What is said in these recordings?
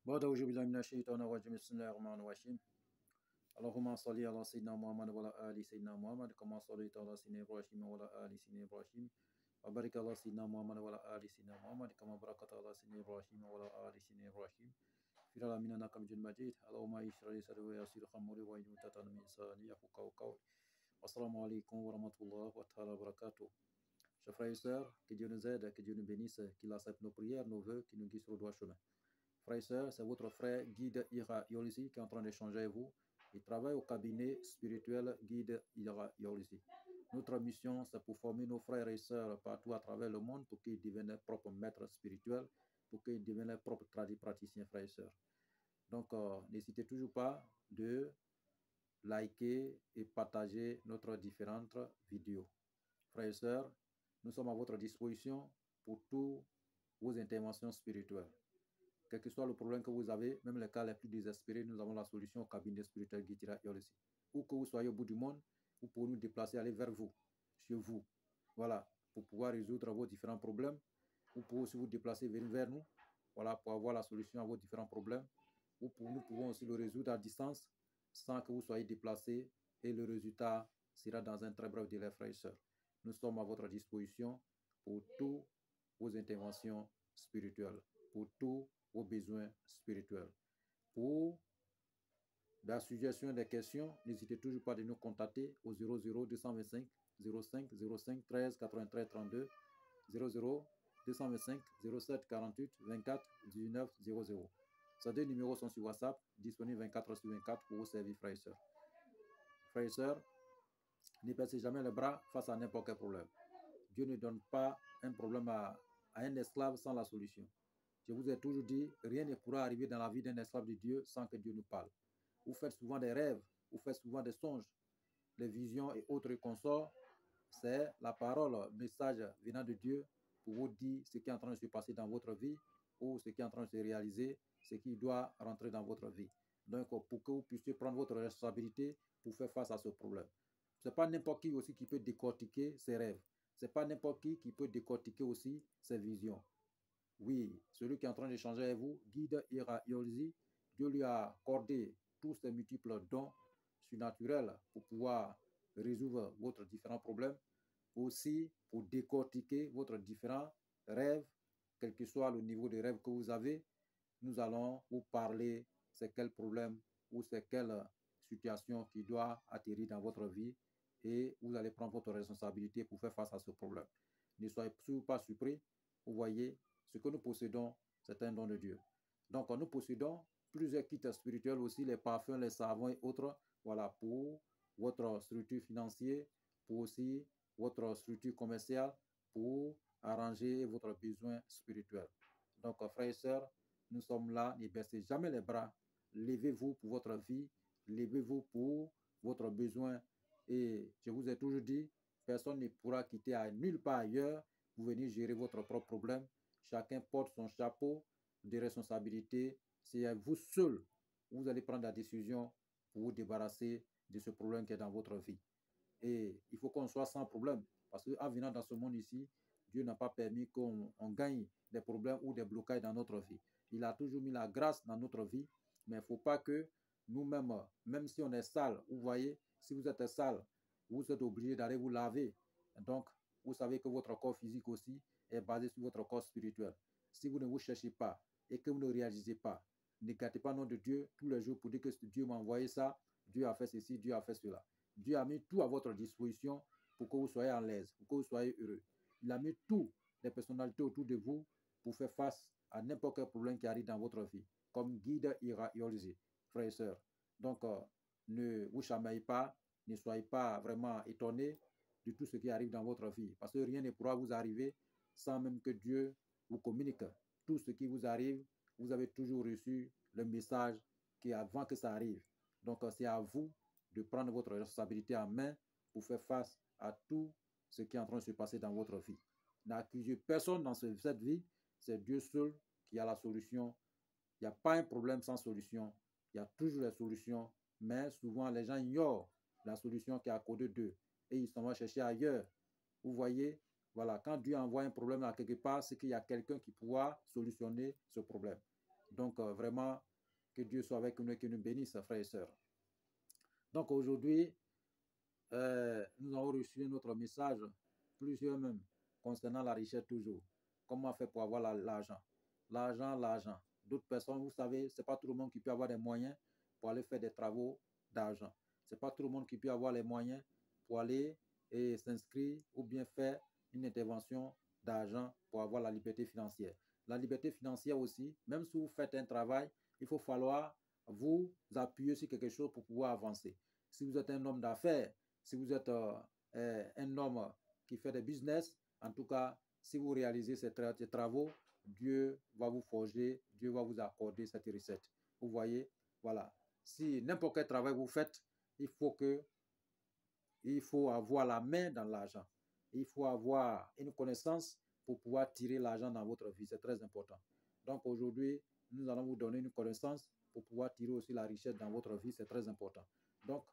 بعد أعوذ بالله من الشيطان الرجيم بسم الله الرحمن الرحيم اللهم صل على سيدنا محمد وعلى آل سيدنا محمد كما صليت على سيدنا إبراهيم وعلى آل سيدنا إبراهيم وبارك على سيدنا محمد وعلى آل سيدنا محمد كما باركت على سيدنا إبراهيم وعلى آل سيدنا إبراهيم في العالمين إنك حميد مجيد اللهم اشرح لي صدري ويسر لي أمري واحلل عقدة من لساني يفقهوا قولي والسلام عليكم ورحمة الله تعالى وبركاته. Chers frères et sœurs, que Dieu nous aide, que Dieu nous bénisse, qu'il accepte nos prières, nos vœux, qu'il nous guide sur le droit chemin. Frères et sœurs, c'est votre frère Guide Ira Yolisi qui est en train d'échanger avec vous. Il travaille au cabinet spirituel Guide Ira Yolisi. Notre mission, c'est pour former nos frères et sœurs partout à travers le monde pour qu'ils deviennent leurs propres maîtres spirituels, pour qu'ils deviennent leurs propres praticiens, frères et sœurs. Donc, n'hésitez toujours pas de liker et partager notre différentes vidéos. Frères et sœurs, nous sommes à votre disposition pour toutes vos interventions spirituelles. Quel que soit le problème que vous avez, même les cas les plus désespérés, nous avons la solution au cabinet spirituel Guitira Yolisi. Où que vous soyez au bout du monde, vous pouvez nous déplacer, aller vers vous, chez vous. Voilà, pour pouvoir résoudre vos différents problèmes. Vous pouvez aussi vous déplacer, venir vers nous, voilà, pour avoir la solution à vos différents problèmes. Nous pouvons aussi le résoudre à distance, sans que vous soyez déplacé, et le résultat sera dans un très bref délai, frères et sœurs. Nous sommes à votre disposition pour toutes vos interventions spirituelles, pour tous vos besoins spirituels. Pour la suggestion des questions, n'hésitez toujours pas de nous contacter au 00 225 05 05 13 93 32 00 225 07 48 24 19 00. Ces deux numéros sont sur WhatsApp, disponibles 24 sur 24 pour vous servir, frères et sœurs. Frères et sœurs, ne baissez jamais les bras face à n'importe quel problème. Dieu ne donne pas un problème à un esclave sans la solution. Je vous ai toujours dit, rien ne pourra arriver dans la vie d'un esclave de Dieu sans que Dieu nous parle. Vous faites souvent des rêves, vous faites souvent des songes, les visions et autres consorts. C'est la parole, le message venant de Dieu pour vous dire ce qui est en train de se passer dans votre vie ou ce qui est en train de se réaliser, ce qui doit rentrer dans votre vie. Donc, pour que vous puissiez prendre votre responsabilité pour faire face à ce problème. Ce n'est pas n'importe qui aussi qui peut décortiquer ses rêves. Ce n'est pas n'importe qui peut décortiquer aussi ses visions. Oui, celui qui est en train d'échanger avec vous, Guide Ira Yolisi, Dieu lui a accordé tous ses multiples dons surnaturels pour pouvoir résoudre votre différents problèmes, aussi pour décortiquer votre différents rêves, quel que soit le niveau de rêve que vous avez. Nous allons vous parler c'est quel problème ou c'est quelle situation qui doit atterrir dans votre vie et vous allez prendre votre responsabilité pour faire face à ce problème. Ne soyez surtout pas surpris, vous voyez, ce que nous possédons, c'est un don de Dieu. Donc, nous possédons plusieurs kits spirituels aussi, les parfums, les savons et autres, voilà, pour votre structure financière, pour aussi votre structure commerciale, pour arranger votre besoin spirituel. Donc, frères et sœurs, nous sommes là, ne baissez jamais les bras, levez-vous pour votre vie, levez-vous pour votre besoin. Et je vous ai toujours dit, personne ne pourra quitter à nulle part ailleurs pour venir gérer votre propre problème. Chacun porte son chapeau de responsabilité. C'est à vous seul vous allez prendre la décision pour vous débarrasser de ce problème qui est dans votre vie. Et il faut qu'on soit sans problème. Parce qu'en venant dans ce monde ici, Dieu n'a pas permis qu'on gagne des problèmes ou des blocages dans notre vie. Il a toujours mis la grâce dans notre vie. Mais il ne faut pas que nous-mêmes, même si on est sale, vous voyez, si vous êtes sale, vous êtes obligé d'aller vous laver. Donc, vous savez que votre corps physique aussi est basé sur votre corps spirituel. Si vous ne vous cherchez pas et que vous ne réalisez pas, ne gâtez pas le nom de Dieu tous les jours pour dire que Dieu m'a envoyé ça, Dieu a fait ceci, Dieu a fait cela. Dieu a mis tout à votre disposition pour que vous soyez en l'aise, pour que vous soyez heureux. Il a mis toutes les personnalités autour de vous pour faire face à n'importe quel problème qui arrive dans votre vie, comme Guide Ira Yolisi, frères et sœurs. Donc, ne vous chamaillez pas, ne soyez pas vraiment étonnés de tout ce qui arrive dans votre vie, parce que rien ne pourra vous arriver sans même que Dieu vous communique. Tout ce qui vous arrive, vous avez toujours reçu le message qui avant que ça arrive. Donc, c'est à vous de prendre votre responsabilité en main pour faire face à tout ce qui est en train de se passer dans votre vie. N'accusez personne dans cette vie, c'est Dieu seul qui a la solution. Il n'y a pas un problème sans solution. Il y a toujours des solutions, mais souvent les gens ignorent la solution qui est à côté d'eux et ils s'en vont chercher ailleurs. Vous voyez, voilà, quand Dieu envoie un problème à quelque part, c'est qu'il y a quelqu'un qui pourra solutionner ce problème. Donc, vraiment, que Dieu soit avec nous et qu'il nous bénisse, frères et sœurs. Donc, aujourd'hui, nous avons reçu notre message, plusieurs même, concernant la richesse toujours. Comment faire pour avoir l'argent? L'argent. D'autres personnes, vous savez, ce n'est pas tout le monde qui peut avoir des moyens pour aller faire des travaux d'argent. Ce n'est pas tout le monde qui peut avoir les moyens pour aller et s'inscrire ou bien faire une intervention d'argent pour avoir la liberté financière. La liberté financière aussi, même si vous faites un travail, il faut falloir vous appuyer sur quelque chose pour pouvoir avancer. Si vous êtes un homme d'affaires, si vous êtes un homme qui fait des business, en tout cas, si vous réalisez ces travaux, Dieu va vous forger, Dieu va vous accorder cette recette. Vous voyez, voilà. Si n'importe quel travail vous faites, il faut avoir la main dans l'argent. Il faut avoir une connaissance pour pouvoir tirer l'argent dans votre vie. C'est très important. Donc aujourd'hui, nous allons vous donner une connaissance pour pouvoir tirer aussi la richesse dans votre vie. C'est très important. Donc,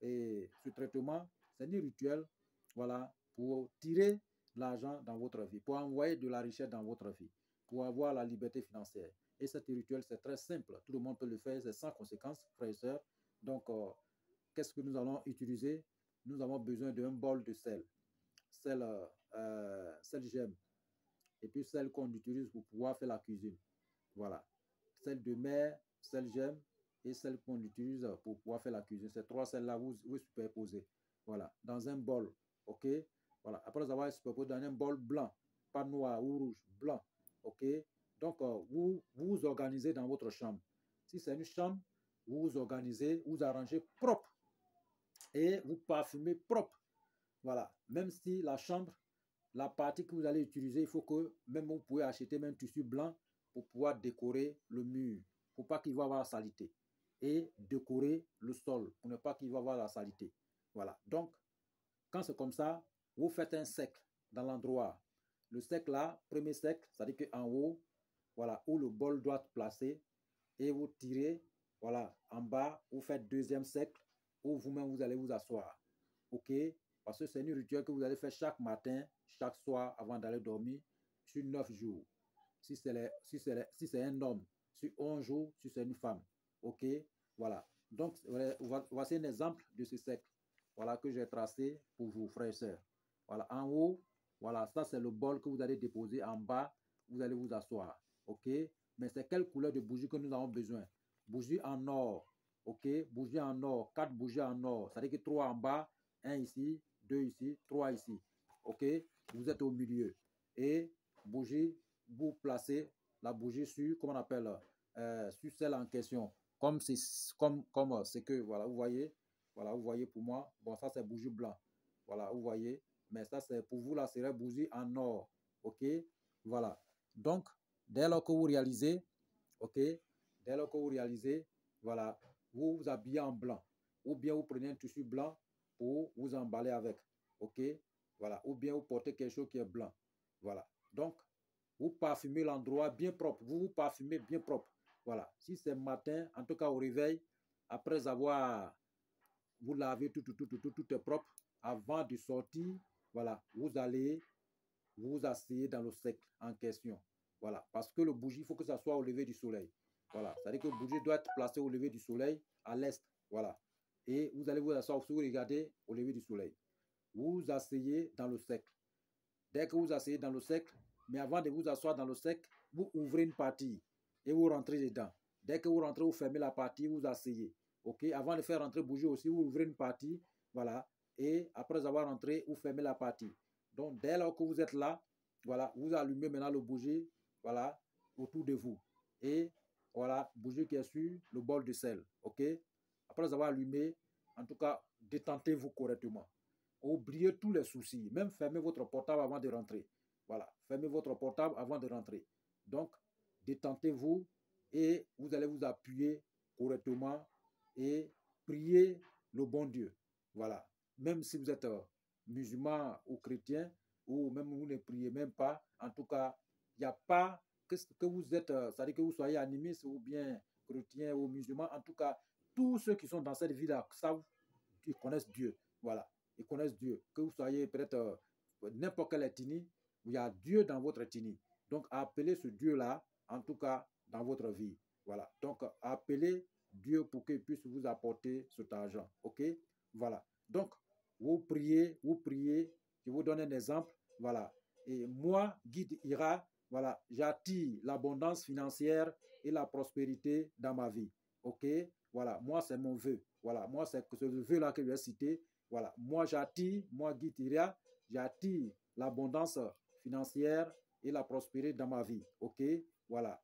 ce traitement, c'est un rituel, voilà, pour tirer l'argent dans votre vie, pour envoyer de la richesse dans votre vie, pour avoir la liberté financière. Et cet rituel, c'est très simple. Tout le monde peut le faire, c'est sans conséquence, frères et sœurs. Donc, qu'est-ce que nous allons utiliser? Nous avons besoin d'un bol de sel. Sel gemme. Et puis sel qu'on utilise pour pouvoir faire la cuisine. Voilà. Sel de mer, sel gemme et celle qu'on utilise pour pouvoir faire la cuisine. Ces trois sels-là, vous superposez. Voilà. Dans un bol. OK? Voilà. Après avoir superposé dans un bol blanc, pas noir ou rouge, blanc. OK? Donc, vous organisez dans votre chambre. Si c'est une chambre, vous vous organisez, vous arrangez propre et vous parfumez propre. Voilà. Même si la chambre, la partie que vous allez utiliser, il faut que même vous pouvez acheter même un tissu blanc pour pouvoir décorer le mur, pour pas qu'il va avoir la saleté. Et décorer le sol pour ne pas qu'il va avoir la saleté. Voilà. Donc, quand c'est comme ça, vous faites un cercle dans l'endroit. Le cercle là, premier cercle, c'est-à-dire qu'en haut, voilà, où le bol doit être placé, et vous tirez, voilà, en bas, vous faites deuxième cercle, où vous-même vous allez vous asseoir. OK? Parce que c'est une rituel que vous allez faire chaque matin, chaque soir, avant d'aller dormir, sur 9 jours. Si c'est un homme, sur 11 jours, si c'est une femme. OK? Voilà. Donc, voici un exemple de ce cercle. Voilà, que j'ai tracé pour vous, frères et sœurs. Voilà, en haut, voilà, ça c'est le bol que vous allez déposer. En bas, vous allez vous asseoir. OK? Mais c'est quelle couleur de bougie que nous avons besoin? Bougie en or. OK? Bougie en or. 4 bougies en or. C'est-à-dire que 3 en bas, 1 ici, 2 ici, 3 ici. OK? Vous êtes au milieu. Et bougie, vous placez la bougie sur, comment on appelle, sur celle en question. Comme c'est que, voilà, vous voyez pour moi, bon, ça c'est bougie blanc. Voilà, vous voyez. Mais ça c'est pour vous, là, c'est la bougie en or. OK? Voilà. Donc, dès lors que vous réalisez, OK? Dès lors que vous réalisez, voilà, vous vous habillez en blanc. Ou bien vous prenez un tissu blanc pour vous emballer avec. OK? Voilà. Ou bien vous portez quelque chose qui est blanc. Voilà. Donc, vous parfumez l'endroit bien propre. Vous parfumez bien propre. Voilà. Si c'est matin, en tout cas au réveil, après avoir, vous lavez tout est propre, avant de sortir, voilà, vous allez vous asseyez dans le cercle en question. Voilà. Parce que le bougie, il faut que ça soit au lever du soleil. Voilà. C'est-à-dire que le bougie doit être placé au lever du soleil, à l'est. Voilà. Et vous allez vous asseoir, vous regardez au lever du soleil. Vous vous asseyez dans le cercle. Dès que vous asseyez dans le cercle, mais avant de vous asseoir dans le cercle, vous ouvrez une partie et vous rentrez dedans. Dès que vous rentrez, vous fermez la partie, vous asseyez. OK? Avant de faire rentrer bougie aussi, vous ouvrez une partie. Voilà. Et après avoir rentré, vous fermez la partie. Donc, dès lors que vous êtes là, voilà, vous allumez maintenant le bougie, voilà, autour de vous. Et voilà, bougie qui est sur le bol de sel. OK? Après avoir allumé, en tout cas, détentez-vous correctement. Oubliez tous les soucis. Même fermez votre portable avant de rentrer. Voilà, fermez votre portable avant de rentrer. Donc, détentez-vous et vous allez vous appuyer correctement et prier le bon Dieu. Voilà. Même si vous êtes musulman ou chrétien, ou même vous ne priez même pas, en tout cas, il n'y a pas que vous êtes, c'est-à-dire que vous soyez animiste ou bien chrétien ou musulman, en tout cas, tous ceux qui sont dans cette vie-là savent, ils connaissent Dieu. Voilà. Ils connaissent Dieu. Que vous soyez peut-être n'importe quelle ethnie, il y a Dieu dans votre ethnie. Donc, appelez ce Dieu-là, en tout cas, dans votre vie. Voilà. Donc, appelez Dieu pour qu'il puisse vous apporter cet argent. OK? Voilà. Donc, vous priez. Je vous donne un exemple. Voilà. Et moi, guide Ira, voilà, j'attire l'abondance financière et la prospérité dans ma vie. OK? Voilà. Moi, c'est mon vœu. Voilà. Moi, c'est le vœu-là que je vais citer. Voilà. Moi, guide Ira, j'attire l'abondance financière et la prospérité dans ma vie. OK? Voilà.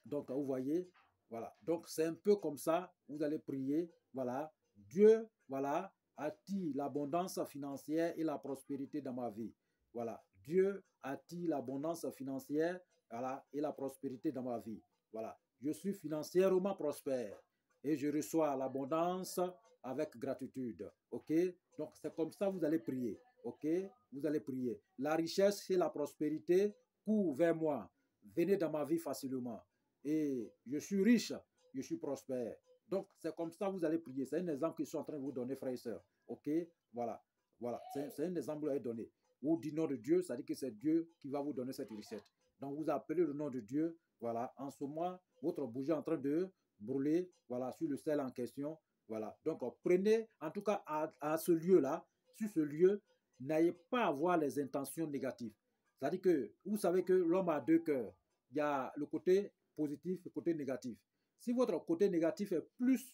Donc, vous voyez, voilà. Donc, c'est un peu comme ça, vous allez prier, voilà. Dieu, voilà, attire l'abondance financière et la prospérité dans ma vie. Voilà. Dieu attire l'abondance financière, voilà, et la prospérité dans ma vie. Voilà. Je suis financièrement prospère et je reçois l'abondance avec gratitude. OK? Donc, c'est comme ça que vous allez prier. OK? Vous allez prier. La richesse et la prospérité courent vers moi. Venez dans ma vie facilement. Et je suis riche, je suis prospère. Donc, c'est comme ça que vous allez prier. C'est un exemple que je suis en train de vous donner, frères et sœurs. OK? Voilà. Voilà. C'est un exemple que vous allez donner. Vous dites nom de Dieu, ça dit que c'est Dieu qui va vous donner cette recette. Donc, vous appelez le nom de Dieu. Voilà. En ce moment, votre bougie est en train de brûler, voilà, sur le sel en question. Voilà. Donc, prenez, en tout cas, à ce lieu-là, sur ce lieu, n'ayez pas à avoir les intentions négatives. C'est-à-dire que vous savez que l'homme a deux cœurs. Il y a le côté positif et le côté négatif. Si votre côté négatif est plus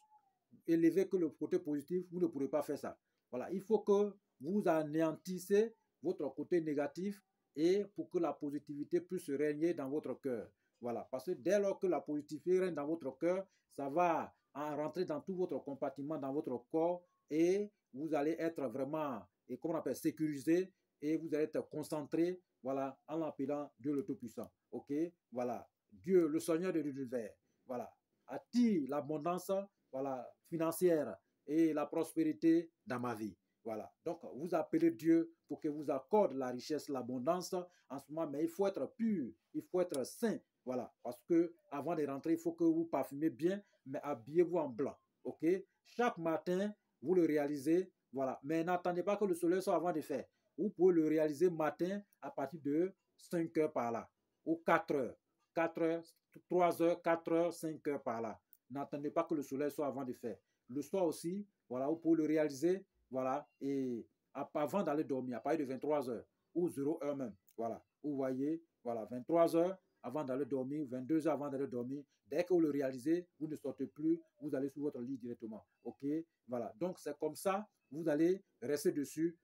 élevé que le côté positif, vous ne pourrez pas faire ça. Voilà, il faut que vous anéantissez votre côté négatif et pour que la positivité puisse régner dans votre cœur. Voilà, parce que dès lors que la positivité règne dans votre cœur, ça va rentrer dans tout votre compartiment, dans votre corps et vous allez être vraiment, et comment on appelle, sécurisé et vous allez être concentré, voilà, en l'appelant Dieu le Tout-Puissant. OK? Voilà. Dieu, le Seigneur de l'univers, voilà, attire l'abondance, voilà, financière et la prospérité dans ma vie. Voilà. Donc, vous appelez Dieu pour qu'il vous accorde la richesse, l'abondance en ce moment, mais il faut être pur, il faut être saint. Voilà. Parce que avant de rentrer, il faut que vous parfumez bien, mais habillez-vous en blanc. OK? Chaque matin, vous le réalisez. Voilà. Mais n'attendez pas que le soleil soit avant de faire. Vous pouvez le réaliser matin à partir de 5 heures par là, ou 4 heures. 4 heures, 3 heures, 4 heures, 5 heures par là. N'attendez pas que le soleil soit avant de faire. Le soir aussi, voilà, vous pouvez le réaliser, voilà, et avant d'aller dormir, à partir de 23 heures ou 0 heure même, voilà. Vous voyez, voilà, 23 heures avant d'aller dormir, 22 heures avant d'aller dormir. Dès que vous le réalisez, vous ne sortez plus, vous allez sur votre lit directement. OK? Voilà. Donc, c'est comme ça, vous allez rester dessus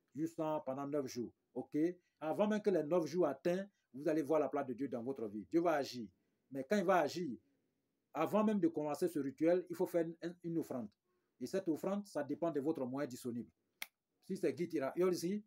pendant 9 jours. OK? Avant même que les 9 jours atteignent, vous allez voir la place de Dieu dans votre vie. Dieu va agir. Mais quand il va agir, avant même de commencer ce rituel, il faut faire une offrande. Et cette offrande, ça dépend de votre moyen disponible. Si c'est Guy Tiraïol ici,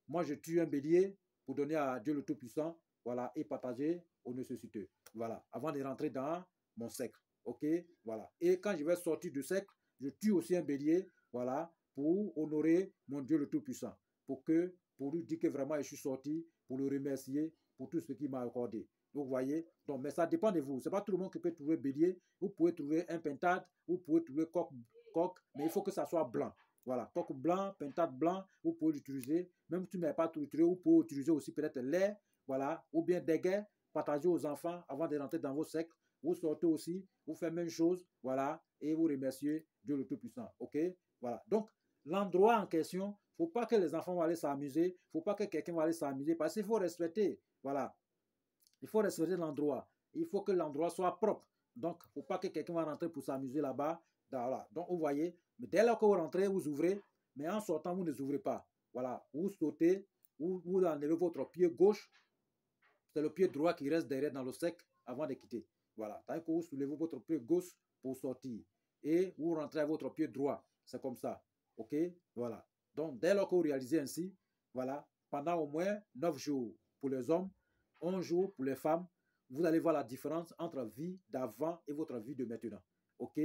moi je tue un bélier pour donner à Dieu le Tout-Puissant, voilà, et partager aux nécessiteux. Voilà, avant de rentrer dans mon cercle. OK? Voilà. Et quand je vais sortir du cercle, je tue aussi un bélier, voilà, pour honorer mon Dieu le Tout-Puissant. Pour lui dire que vraiment je suis sorti, pour le remercier pour tout ce qu'il m'a accordé. Donc, vous voyez, donc, mais ça dépend de vous. Ce n'est pas tout le monde qui peut trouver bélier. Vous pouvez trouver un pentade, vous pouvez trouver coq, mais il faut que ça soit blanc. Voilà, coq blanc, pentade blanc, vous pouvez l'utiliser. Même si tu n'avez pas tout utilisé, vous pouvez utiliser aussi peut-être l'air, voilà, ou bien des guets, partager aux enfants avant de rentrer dans vos cercles. Vous sortez aussi, vous faites la même chose, voilà, et vous remerciez Dieu le Tout-Puissant. OK? Voilà. Donc, l'endroit en question, il ne faut pas que les enfants vont aller s'amuser, il ne faut pas que quelqu'un va aller s'amuser, parce qu'il faut respecter, voilà. Il faut respecter l'endroit. Il faut que l'endroit soit propre. Donc, il ne faut pas que quelqu'un va rentrer pour s'amuser là-bas. Voilà. Donc, vous voyez, mais dès lors que vous rentrez, vous ouvrez, mais en sortant, vous ne ouvrez pas. Voilà. Vous sautez, vous enlevez votre pied gauche. C'est le pied droit qui reste derrière dans le sec avant de quitter. Voilà. Tant que vous soulevez votre pied gauche pour sortir. Et vous rentrez à votre pied droit. C'est comme ça. OK? Voilà. Donc, dès lors que vous réalisez ainsi, voilà, pendant au moins 9 jours pour les hommes, 11 jours pour les femmes, vous allez voir la différence entre vie d'avant et votre vie de maintenant. OK?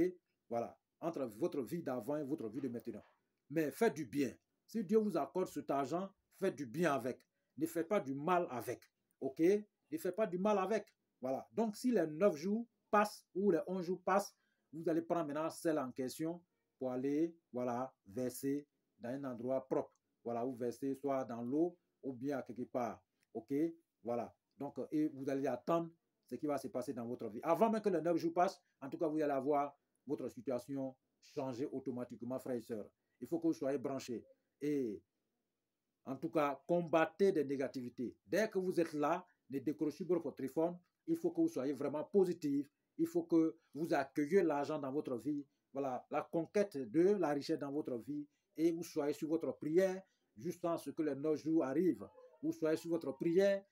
Voilà. Entre votre vie d'avant et votre vie de maintenant. Mais faites du bien. Si Dieu vous accorde cet argent, faites du bien avec. Ne faites pas du mal avec. OK? Ne faites pas du mal avec. Voilà. Donc, si les 9 jours passent ou les 11 jours passent, vous allez prendre maintenant celle en question pour aller, voilà, verser dans un endroit propre. Voilà, vous versez soit dans l'eau ou bien à quelque part. OK? Voilà. Donc, et vous allez attendre ce qui va se passer dans votre vie. Avant même que les 9 jours passent, en tout cas, vous allez avoir votre situation changer automatiquement, frères et sœurs. Il faut que vous soyez branchés. Et en tout cas, combattez des négativités. Dès que vous êtes là, ne décrochez pas votre téléphone. Il faut que vous soyez vraiment positif. Il faut que vous accueilliez l'argent dans votre vie. Voilà, la conquête de la richesse dans votre vie. Et vous soyez sur votre prière jusqu'à ce que les 9 jours arrivent. Vous soyez sur votre prière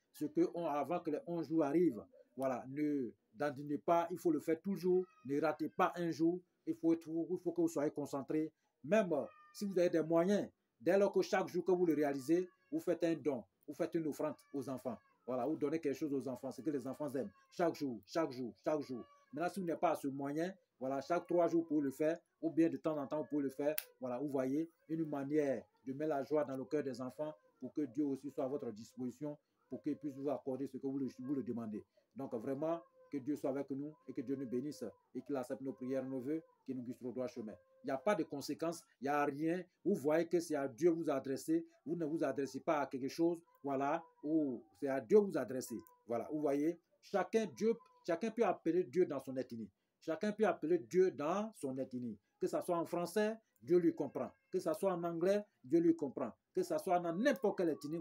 avant que les 11 jours arrivent. Voilà, ne dandinez pas, il faut le faire toujours. Ne ratez pas un jour. Il faut que vous soyez concentré. Même si vous avez des moyens, dès lors que chaque jour que vous le réalisez, vous faites un don, vous faites une offrande aux enfants. Voilà, vous donnez quelque chose aux enfants, ce que les enfants aiment. Chaque jour, chaque jour, chaque jour. Maintenant, si vous n'avez pas ce moyen, voilà, chaque 3 jours, vous pouvez le faire, ou bien de temps en temps, vous pouvez le faire. Voilà, vous voyez, une manière de mettre la joie dans le cœur des enfants pour que Dieu aussi soit à votre disposition, pour qu'il puisse vous accorder ce que vous le demandez. Donc, vraiment, que Dieu soit avec nous et que Dieu nous bénisse et qu'il accepte nos prières, nos vœux, qu'il nous guide sur le droit chemin. Il n'y a pas de conséquences, il n'y a rien. Vous voyez que c'est à Dieu vous adressez. Vous ne vous adressez pas à quelque chose, voilà, ou c'est à Dieu vous adressez. Voilà, vous voyez, chacun peut appeler Dieu dans son ethnie. Chacun peut appeler Dieu dans son ethnie. Que ce soit en français, Dieu lui comprend. Que ce soit en anglais, Dieu lui comprend. Que ce soit dans n'importe quelle ethnie,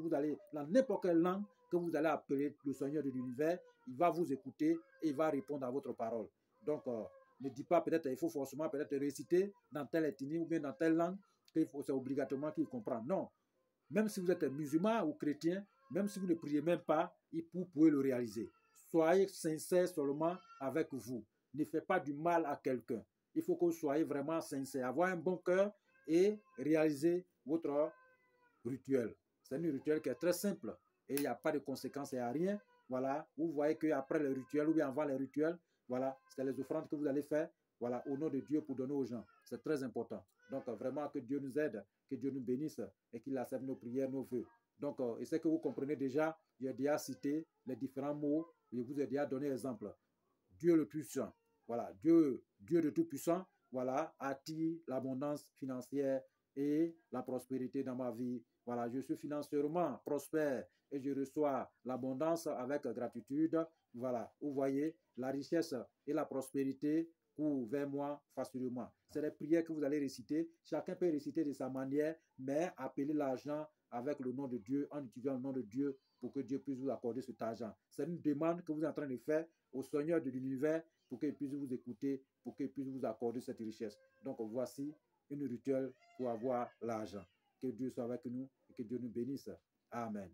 dans n'importe quelle langue que vous allez appeler le Seigneur de l'univers, il va vous écouter et il va répondre à votre parole. Donc, ne dis pas peut-être il faut forcément peut-être réciter dans telle ethnie ou bien dans telle langue que c'est obligatoirement qu'il comprend. Non. Même si vous êtes musulman ou chrétien, même si vous ne priez même pas, vous pouvez le réaliser. Soyez sincère seulement avec vous. Ne faites pas du mal à quelqu'un. Il faut que vous soyez vraiment sincère. Avoir un bon cœur et réaliser votre rituel. C'est un rituel qui est très simple et il n'y a pas de conséquences, il n'y a rien. Voilà, vous voyez qu'après le rituel ou bien avant les rituels, voilà, c'est les offrandes que vous allez faire, voilà, au nom de Dieu pour donner aux gens. C'est très important. Donc, vraiment, que Dieu nous aide, que Dieu nous bénisse et qu'il accepte nos prières, nos vœux. Donc, et c'est que vous comprenez déjà, j'ai déjà cité les différents mots, je vous ai déjà donné exemple. Dieu le puissant, voilà, Dieu de tout puissant, voilà, attire l'abondance financière et la prospérité dans ma vie. Voilà, je suis financièrement prospère et je reçois l'abondance avec gratitude. Voilà, vous voyez, la richesse et la prospérité courent vers moi facilement. C'est les prières que vous allez réciter. Chacun peut réciter de sa manière, mais appeler l'argent avec le nom de Dieu, en utilisant le nom de Dieu pour que Dieu puisse vous accorder cet argent. C'est une demande que vous êtes en train de faire au Seigneur de l'univers pour qu'il puisse vous écouter, pour qu'il puisse vous accorder cette richesse. Donc voici une rituel pour avoir l'argent. Que Dieu soit avec nous et que Dieu nous bénisse. Amen.